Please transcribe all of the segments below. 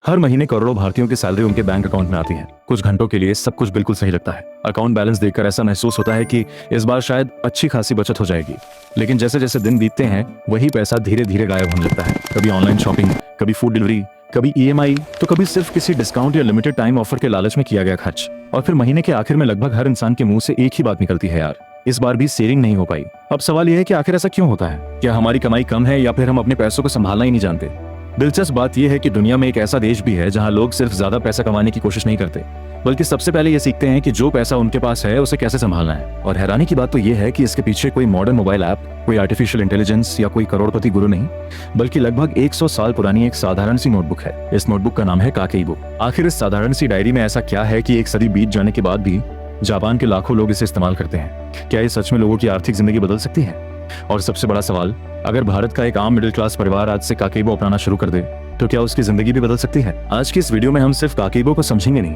हर महीने करोड़ों भारतीयों की सैलरी उनके बैंक अकाउंट में आती है। कुछ घंटों के लिए सब कुछ बिल्कुल सही लगता है। अकाउंट बैलेंस देखकर ऐसा महसूस होता है कि इस बार शायद अच्छी खासी बचत हो जाएगी। लेकिन जैसे जैसे दिन बीतते हैं वही पैसा धीरे धीरे गायब होने लगता है। कभी ऑनलाइन शॉपिंग, कभी फूड डिलीवरी, कभी ईएमआई, तो कभी सिर्फ किसी डिस्काउंट या लिमिटेड टाइम ऑफर के लालच में किया गया खर्च। और फिर महीने के आखिर में लगभग हर इंसान के मुंह से एक ही बात निकलती है, यार इस बार भी सेविंग नहीं हो पाई। अब सवाल यह है कि आखिर ऐसा क्यों होता है? क्या हमारी कमाई कम है या फिर हम अपने पैसों को संभालना ही नहीं जानते? दिलचस्प बात यह है कि दुनिया में एक ऐसा देश भी है जहां लोग सिर्फ ज्यादा पैसा कमाने की कोशिश नहीं करते, बल्कि सबसे पहले ये सीखते हैं कि जो पैसा उनके पास है उसे कैसे संभालना है। और हैरानी की बात तो यह है कि इसके पीछे कोई मॉडर्न मोबाइल ऐप, कोई आर्टिफिशियल इंटेलिजेंस या कोई करोड़पति गुरु नहीं, बल्कि लगभग 100 साल पुरानी एक साधारण सी नोटबुक है। इस नोटबुक का नाम है काकेई बुक। आखिर इस साधारण सी डायरी में ऐसा क्या है कि एक सदी बीत जाने के बाद भी जापान के लाखों लोग इसे इस्तेमाल करते हैं? क्या ये सच में लोगों की आर्थिक जिंदगी बदल सकती है? और सबसे बड़ा सवाल, अगर भारत का एक आम मिडिल क्लास परिवार आज से काकेबो अपनाना शुरू कर दे तो क्या उसकी जिंदगी भी बदल सकती है? आज की इस वीडियो में हम सिर्फ काकेबो को समझेंगे नहीं,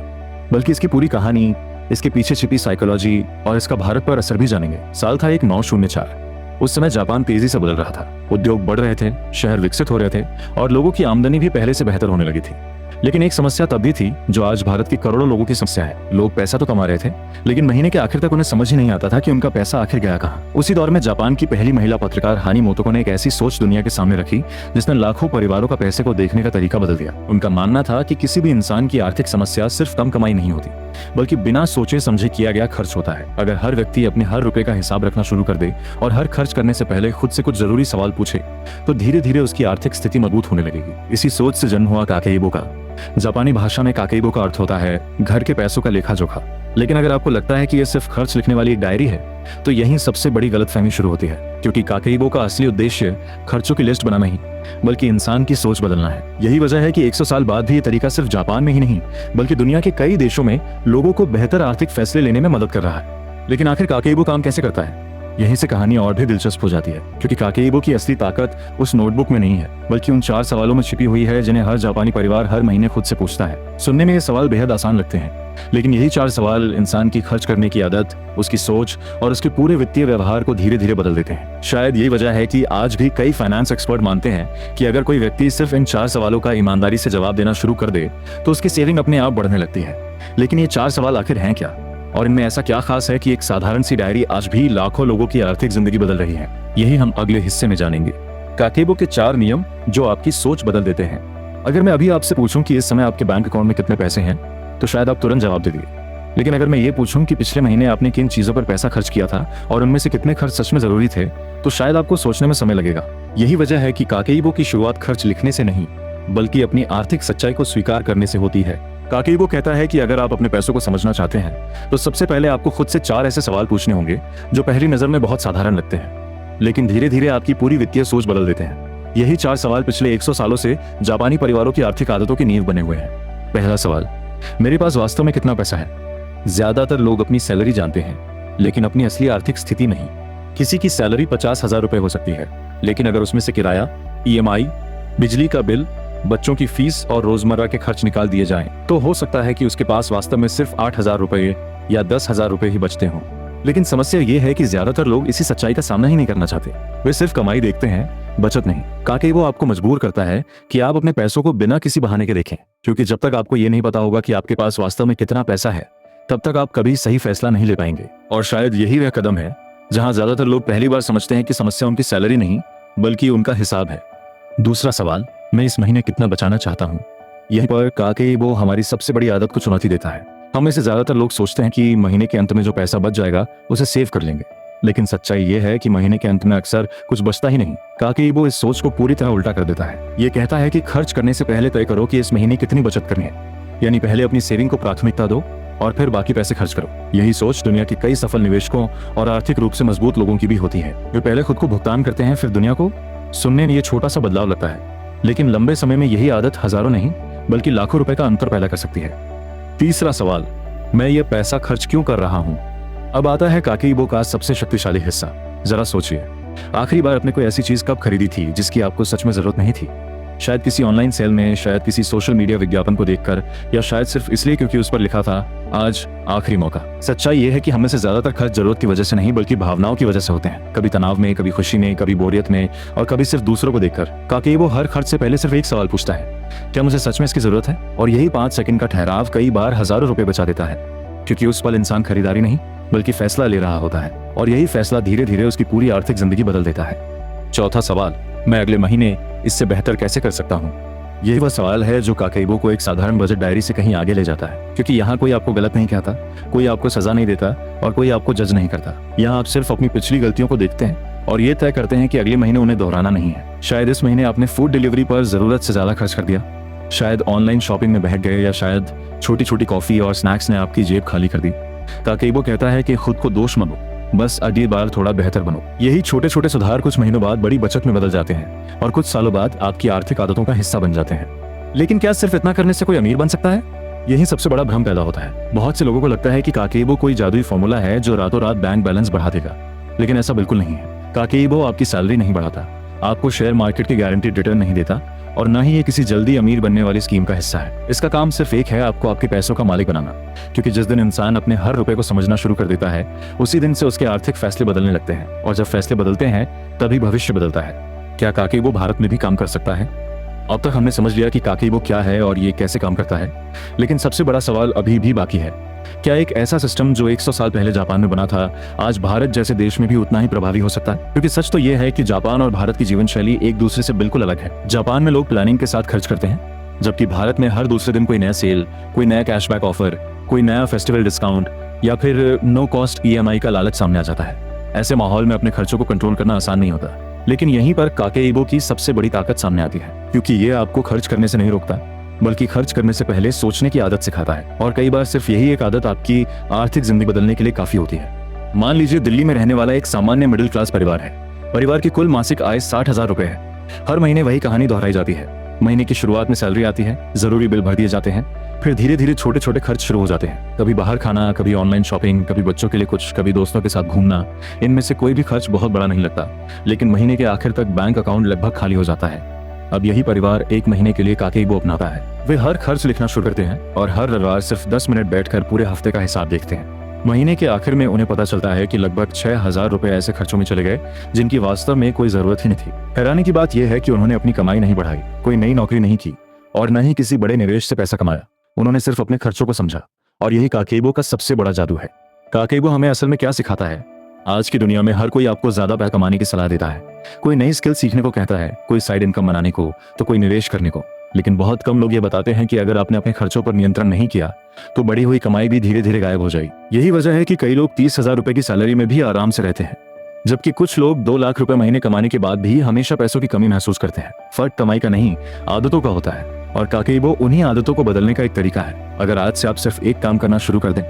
बल्कि इसकी पूरी कहानी, इसके पीछे छिपी साइकोलॉजी और इसका भारत पर असर भी जानेंगे। साल था 1904। उस समय जापान तेजी से बदल रहा था। उद्योग बढ़ रहे थे, शहर विकसित हो रहे थे और लोगों की आमदनी भी पहले से बेहतर होने लगी थी। लेकिन एक समस्या तब भी थी जो आज भारत की करोड़ों लोगों की समस्या है। लोग पैसा तो कमा रहे थे, लेकिन महीने के आखिर तक उन्हें समझ ही नहीं आता था कि उनका पैसा आखिर गया कहाँ। उसी दौर में जापान की पहली महिला पत्रकार हानी मोतोको ने एक ऐसी सोच दुनिया के सामने रखी जिसने लाखों परिवारों का पैसे को देखने का तरीका बदल दिया। उनका मानना था कि किसी भी इंसान की आर्थिक समस्या सिर्फ कम कमाई नहीं होती, बल्कि बिना सोचे समझे किया गया खर्च होता है। अगर हर व्यक्ति अपने हर रुपए का हिसाब रखना शुरू कर दे और हर खर्च करने से पहले खुद से कुछ जरूरी सवाल पूछे, तो धीरे धीरे उसकी आर्थिक स्थिति मजबूत होने लगेगी। इसी सोच से जन्म हुआ काकेबो का। जापानी भाषा में काकेबो का अर्थ होता है घर के पैसों का लेखा जोखा। लेकिन अगर आपको लगता है कि यह सिर्फ खर्च लिखने वाली एक डायरी है, तो यहीं सबसे बड़ी गलतफहमी शुरू होती है। क्योंकि काकेबो का असली उद्देश्य खर्चों की लिस्ट बनाना नहीं, बल्कि इंसान की सोच बदलना है। यही वजह है कि 100 साल बाद भी ये तरीका सिर्फ जापान में ही नहीं, बल्कि दुनिया के कई देशों में लोगों को बेहतर आर्थिक फैसले लेने में मदद कर रहा है। लेकिन आखिर काकेबो काम कैसे करता है? यहीं से कहानी और भी दिलचस्प हो जाती है, क्योंकि काकेबो की असली ताकत उस नोटबुक में नहीं है, बल्कि उन 4 सवालों में छिपी हुई है जिन्हें हर जापानी परिवार हर महीने खुद से पूछता है। सुनने में ये सवाल बेहद आसान लगते हैं, लेकिन यही 4 सवाल इंसान की खर्च करने की आदत, उसकी सोच और उसके पूरे वित्तीय व्यवहार को धीरे धीरे बदल देते हैं। शायद यही वजह है कि आज भी कई फाइनेंस एक्सपर्ट मानते हैं कि अगर कोई व्यक्ति सिर्फ इन 4 सवालों का ईमानदारी से जवाब देना शुरू कर दे तो उसकी सेविंग अपने आप बढ़ने लगती है। लेकिन ये 4 सवाल आखिर हैं क्या, और इनमें ऐसा क्या खास है कि एक साधारण सी डायरी आज भी लाखों लोगों की आर्थिक जिंदगी बदल रही है? यही हम अगले हिस्से में जानेंगे। काकेबो के 4 नियम जो आपकी सोच बदल देते हैं। अगर मैं अभी आपसे पूछूं कि इस समय आपके बैंक अकाउंट में कितने पैसे हैं, तो शायद आप तुरंत जवाब दे दिए। लेकिन अगर मैं ये पूछूं कि पिछले महीने आपने किन चीजों पर पैसा खर्च किया था और उनमें से कितने खर्च सच में जरूरी थे, तो शायद आपको सोचने में समय लगेगा। यही वजह है कि काकेबो की शुरुआत खर्च लिखने से नहीं, बल्कि अपनी आर्थिक सच्चाई को स्वीकार करने से होती है। काकेबो कहता है कि अगर आप अपने पैसों को समझना चाहते हैं तो सबसे पहले आपको खुद से 4 ऐसे सवाल पूछने होंगे जो पहली नजर में बहुत साधारण लगते हैं, लेकिन धीरे धीरे आपकी पूरी वित्तीय सोच बदल देते हैं। यही 4 सवाल पिछले 100 सालों से जापानी परिवारों की आर्थिक आदतों की नींव बने हुए हैं। पहला सवाल, मेरे पास वास्तव में कितना पैसा है? ज्यादातर लोग अपनी सैलरी जानते हैं, लेकिन अपनी असली आर्थिक स्थिति नहीं। किसी की सैलरी 50,000 रुपए हो सकती है, लेकिन अगर उसमें से किराया, ईएमआई, बिजली का बिल, बच्चों की फीस और रोजमर्रा के खर्च निकाल दिए जाएं, तो हो सकता है कि उसके पास वास्तव में सिर्फ 8,000 रुपए या 10,000 रुपए ही बचते हों। लेकिन समस्या ये है कि ज्यादातर लोग इसी सच्चाई का सामना ही नहीं करना चाहते। वे सिर्फ कमाई देखते हैं, बचत नहीं। काकेबो आपको मजबूर करता है कि आप अपने पैसों को बिना किसी बहाने के देखें, क्योंकि जब तक आपको ये नहीं पता होगा कि आपके पास वास्तव में कितना पैसा है, तब तक आप कभी सही फैसला नहीं ले पाएंगे। और शायद यही वह कदम है जहां ज्यादातर लोग पहली बार समझते हैं कि समस्या उनकी सैलरी नहीं, बल्कि उनका हिसाब है। दूसरा सवाल, मैं इस महीने कितना बचाना चाहता हूँ। यहीं पर काकेबो हमारी सबसे बड़ी आदत को चुनौती देता है। हम में से ज्यादातर लोग सोचते हैं कि महीने के अंत में जो पैसा बच जाएगा उसे सेव कर लेंगे, लेकिन सच्चाई ये है कि महीने के अंत में अक्सर कुछ बचता ही नहीं। काकेबो इस सोच को पूरी तरह उल्टा कर देता है। ये कहता है कि खर्च करने से पहले तय करो कि इस महीने कितनी बचत करनी है, यानी पहले अपनी सेविंग को प्राथमिकता दो और फिर बाकी पैसे खर्च करो। यही सोच दुनिया के कई सफल निवेशकों और आर्थिक रूप से मजबूत लोगों की भी होती है। वे पहले खुद को भुगतान करते हैं, फिर दुनिया को। सुनने में ये छोटा सा बदलाव लगता है, लेकिन लंबे समय में यही आदत हजारों नहीं बल्कि लाखों रुपए का अंतर पैदा कर सकती है। तीसरा सवाल, मैं ये पैसा खर्च क्यों कर रहा हूं? अब आता है काकेबो का सबसे शक्तिशाली हिस्सा। जरा सोचिए, आखिरी बार आपने कोई ऐसी चीज कब खरीदी थी जिसकी आपको सच में जरूरत नहीं थी? शायद किसी ऑनलाइन सेल में, शायद किसी सोशल मीडिया विज्ञापन को देखकर, या शायद सिर्फ इसलिए क्योंकि उस पर लिखा था आज आखिरी मौका। सच्चाई ये है कि हमें से ज्यादातर खर्च जरूरत की वजह से नहीं बल्कि भावनाओं की वजह से होते हैं। कभी तनाव में, कभी खुशी में, कभी बोरियत में, और कभी सिर्फ दूसरों को देखकर। काकेबो हर खर्च से पहले सिर्फ एक सवाल पूछता है, क्या मुझे सच में इसकी जरूरत है? और यही 5 सेकंड का ठहराव कई बार हजारों रुपए बचा देता है, क्योंकि उस पल इंसान खरीदारी नहीं बल्कि फैसला ले रहा होता है, और यही फैसला धीरे धीरे उसकी पूरी आर्थिक जिंदगी बदल देता है। चौथा सवाल, मैं अगले महीने इससे बेहतर कैसे कर सकता हूँ? यही वह सवाल है जो काकेबो को एक साधारण बजट डायरी से कहीं आगे ले जाता है, क्योंकि यहाँ कोई आपको गलत नहीं कहता, कोई आपको सजा नहीं देता, और कोई आपको जज नहीं करता। यहाँ आप सिर्फ अपनी पिछली गलतियों को देखते हैं और ये तय करते हैं कि अगले महीने उन्हें दोहराना नहीं है। शायद इस महीने आपने फूड डिलीवरी पर जरूरत से ज्यादा खर्च कर दिया, शायद ऑनलाइन शॉपिंग में बहक गए, या शायद छोटी छोटी कॉफी और स्नैक्स ने आपकी जेब खाली कर दी। काकेबो कहता है कि खुद को दोष मत दो, बस अगली बार थोड़ा बेहतर बनो। यही छोटे छोटे सुधार कुछ महीनों बाद बड़ी बचत में बदल जाते हैं और कुछ सालों बाद आपकी आर्थिक आदतों का हिस्सा बन जाते हैं। लेकिन क्या सिर्फ इतना करने से कोई अमीर बन सकता है? यही सबसे बड़ा भ्रम पैदा होता है। बहुत से लोगों को लगता है कि काकेबो कोई जादुई फॉर्मूला है जो रातों रात बैंक बैलेंस बढ़ा देगा, लेकिन ऐसा बिल्कुल नहीं है। काकेबो आपकी सैलरी नहीं बढ़ाता, आपको शेयर मार्केट की गारंटीड रिटर्न नहीं देता, और न ही ये किसी जल्दी अमीर बनने वाली स्कीम का हिस्सा है। इसका काम सिर्फ एक है, आपको आपके पैसों का मालिक बनाना। क्योंकि जिस दिन इंसान अपने हर रुपए को समझना शुरू कर देता है, उसी दिन से उसके आर्थिक फैसले बदलने लगते हैं, और जब फैसले बदलते हैं तभी भविष्य बदलता है। क्या काकेबो भारत में भी काम कर सकता है? अब तक हमने समझ लिया कि काकेबो क्या है और ये कैसे काम करता है, लेकिन सबसे बड़ा सवाल अभी भी बाकी है। क्या एक ऐसा सिस्टम जो 100 साल पहले जापान में बना था, आज भारत जैसे देश में भी उतना ही प्रभावी हो सकता है? क्योंकि सच तो यह है कि जापान और भारत की जीवन शैली एक दूसरे से बिल्कुल अलग है। जापान में लोग प्लानिंग के साथ खर्च करते हैं, जबकि भारत में हर दूसरे दिन कोई नया सेल, कोई नया कैशबैक ऑफर, कोई नया फेस्टिवल डिस्काउंट, या फिर नो कॉस्ट EMI का लालच सामने आ जाता है। ऐसे माहौल में अपने खर्चों को कंट्रोल करना आसान नहीं होता, लेकिन यहीं पर काकेबो की सबसे बड़ी ताकत सामने आती है, क्योंकि ये आपको खर्च करने से नहीं रोकता, बल्कि खर्च करने से पहले सोचने की आदत सिखाता है। और कई बार सिर्फ यही एक आदत आपकी आर्थिक जिंदगी बदलने के लिए काफी होती है। मान लीजिए दिल्ली में रहने वाला एक सामान्य मिडिल क्लास परिवार है। परिवार की कुल मासिक आय 60,000 रुपए है। हर महीने वही कहानी दोहराई जाती है। महीने की शुरुआत में सैलरी आती है, जरूरी बिल भर दिए जाते हैं, फिर धीरे धीरे छोटे छोटे खर्च शुरू हो जाते हैं। कभी बाहर खाना, कभी ऑनलाइन शॉपिंग, कभी बच्चों के लिए कुछ, कभी दोस्तों के साथ घूमना। इनमें से कोई भी खर्च बहुत बड़ा नहीं लगता, लेकिन महीने के आखिर तक बैंक अकाउंट लगभग खाली हो जाता है। अब यही परिवार एक महीने के लिए काकेबो अपनाता है। वे हर खर्च लिखना शुरू करते हैं और हर रविवार सिर्फ 10 मिनट बैठकर पूरे हफ्ते का हिसाब देखते हैं। महीने के आखिर में उन्हें पता चलता है कि लगभग 6,000 रुपए ऐसे खर्चों में चले गए जिनकी वास्तव में कोई जरूरत ही नहीं थी। हैरानी की बात यह है कि उन्होंने अपनी कमाई नहीं बढ़ाई, कोई नई नौकरी नहीं की, और न ही किसी बड़े निवेश से पैसा कमाया। उन्होंने सिर्फ अपने खर्चों को समझा, और यही काकेबो का सबसे बड़ा जादू है। काकेबो हमें असल में क्या सिखाता है? आज की दुनिया में हर कोई आपको ज्यादा पैसा कमाने की सलाह देता है। कोई नई स्किल सीखने को कहता है, कोई साइड इनकम बनाने को, तो कोई निवेश करने को। लेकिन बहुत कम लोग ये बताते हैं कि अगर आपने अपने खर्चों पर नियंत्रण नहीं किया तो बढ़ी हुई कमाई भी धीरे धीरे गायब हो जाएगी। यही वजह है कि कई लोग 30,000 रुपए की सैलरी में भी आराम से रहते हैं, जबकि कुछ लोग 2 लाख रुपए महीने कमाने के बाद भी हमेशा पैसों की कमी महसूस करते हैं। फर्क कमाई का नहीं, आदतों का होता है, और काकेबो उन्हीं आदतों को बदलने का एक तरीका है। अगर आज से आप सिर्फ एक काम करना शुरू कर दें,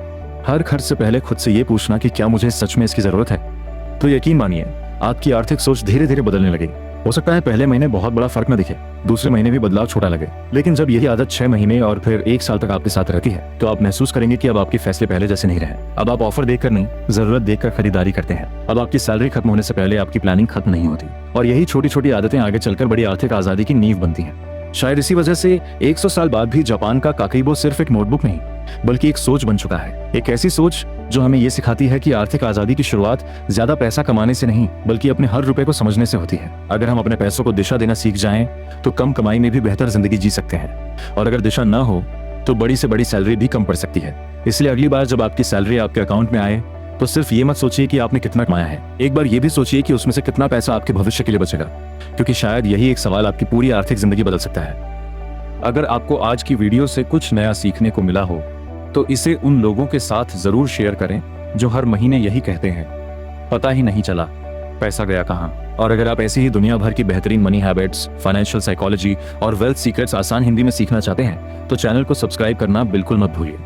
हर खर्च से पहले खुद से ये पूछना कि क्या मुझे सच में इसकी जरूरत है, तो यकीन मानिए आपकी आर्थिक सोच धीरे धीरे बदलने लगेगी। हो सकता है पहले महीने बहुत बड़ा फर्क न दिखे, दूसरे महीने भी बदलाव छोटा लगे, लेकिन जब यही आदत 6 महीने और फिर 1 साल तक आपके साथ रहती है, तो आप महसूस करेंगे कि अब आपके फैसले पहले जैसे नहीं रहे। अब आप ऑफर देखकर नहीं, जरूरत देखकर खरीदारी करते हैं। अब आपकी सैलरी खत्म होने से पहले आपकी प्लानिंग खत्म नहीं होती, और यही छोटी छोटी आदतें आगे चलकर बड़ी आर्थिक आजादी की नींव बनती हैं। शायद इसी वजह से 100 साल बाद भी जापान का काकेबो सिर्फ एक नोटबुक नहीं, बल्कि एक सोच बन चुका है। एक ऐसी सोच जो हमें ये सिखाती है कि आर्थिक आजादी की शुरुआत ज्यादा पैसा कमाने से नहीं, बल्कि अपने हर रुपए को समझने से होती है। अगर हम अपने पैसों को दिशा देना सीख जाएं, तो कम कमाई में भी बेहतर जिंदगी जी सकते हैं, और अगर दिशा न हो तो बड़ी से बड़ी सैलरी भी कम पड़ सकती है। इसलिए अगली बार जब आपकी सैलरी आपके अकाउंट में आए, तो सिर्फ ये मत सोचिए कि आपने कितना कमाया है, एक बार ये भी सोचिए कि उसमें से कितना पैसा आपके भविष्य के लिए बचेगा, क्योंकि शायद यही एक सवाल आपकी पूरी आर्थिक जिंदगी बदल सकता है। अगर आपको आज की वीडियो से कुछ नया सीखने को मिला हो, तो इसे उन लोगों के साथ जरूर शेयर करें जो हर महीने यही कहते हैं, पता ही नहीं चला पैसा गया कहां। और अगर आप ऐसी ही दुनिया भर की बेहतरीन मनी हैबिट्स, फाइनेंशियल साइकोलॉजी और वेल्थ सीक्रेट्स आसान हिंदी में सीखना चाहते हैं, तो चैनल को सब्सक्राइब करना बिल्कुल मत भूलिए।